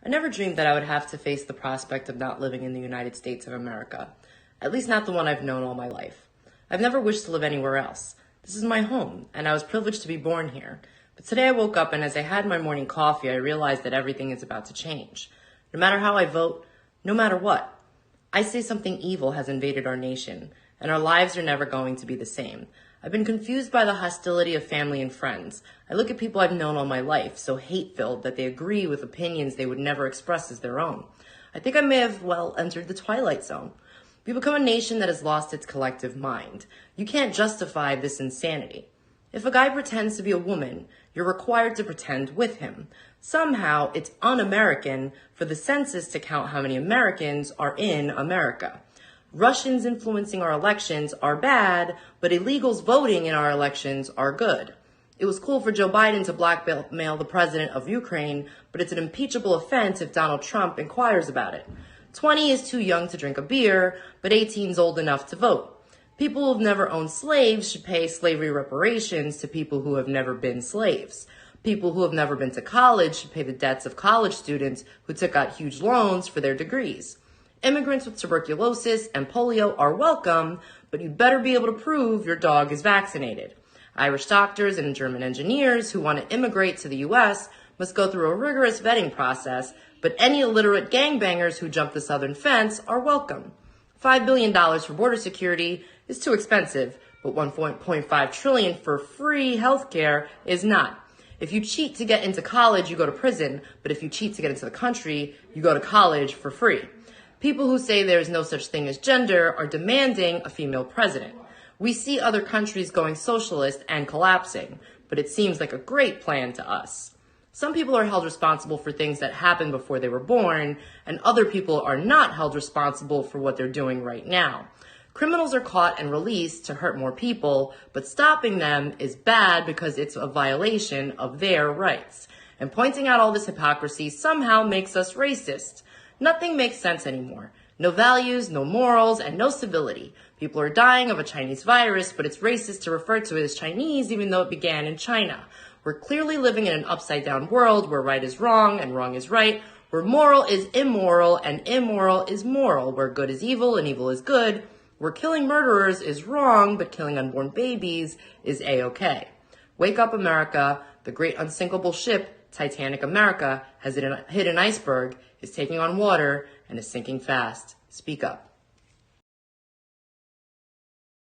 I never dreamed that I would have to face the prospect of not living in the United States of America, at least not the one I've known all my life. I've never wished to live anywhere else. This is my home, and I was privileged to be born here. But today I woke up, and as I had my morning coffee, I realized that everything is about to change. No matter how I vote, no matter what, I say something evil has invaded our nation, and our lives are never going to be the same. I've been confused by the hostility of family and friends. I look at people I've known all my life, so hate-filled that they agree with opinions they would never express as their own. I think I may have, entered the twilight zone. We become a nation that has lost its collective mind. You can't justify this insanity. If a guy pretends to be a woman, you're required to pretend with him. Somehow, it's un-American for the census to count how many Americans are in America. Russians influencing our elections are bad, but illegals voting in our elections are good. It was cool for Joe Biden to blackmail the president of Ukraine, but it's an impeachable offense if Donald Trump inquires about it. 20 is too young to drink a beer, but 18 is old enough to vote. People who have never owned slaves should pay slavery reparations to people who have never been slaves. People who have never been to college should pay the debts of college students who took out huge loans for their degrees. Immigrants with tuberculosis and polio are welcome, but you'd better be able to prove your dog is vaccinated. Irish doctors and German engineers who want to immigrate to the U.S. must go through a rigorous vetting process, but any illiterate gangbangers who jump the southern fence are welcome. $5 billion for border security is too expensive, but $1.5 trillion for free healthcare is not. If you cheat to get into college, you go to prison, but if you cheat to get into the country, you go to college for free. People who say there is no such thing as gender are demanding a female president. We see other countries going socialist and collapsing, but it seems like a great plan to us. Some people are held responsible for things that happened before they were born, and other people are not held responsible for what they're doing right now. Criminals are caught and released to hurt more people, but stopping them is bad because it's a violation of their rights. And pointing out all this hypocrisy somehow makes us racist. Nothing makes sense anymore. No values, no morals, and no civility. People are dying of a Chinese virus, but it's racist to refer to it as Chinese even though it began in China. We're clearly living in an upside-down world where right is wrong and wrong is right, where moral is immoral and immoral is moral, where good is evil and evil is good, where killing murderers is wrong but killing unborn babies is A-okay. Wake up, America. The great unsinkable ship, Titanic America, has hit an iceberg, is taking on water, and is sinking fast. Speak up.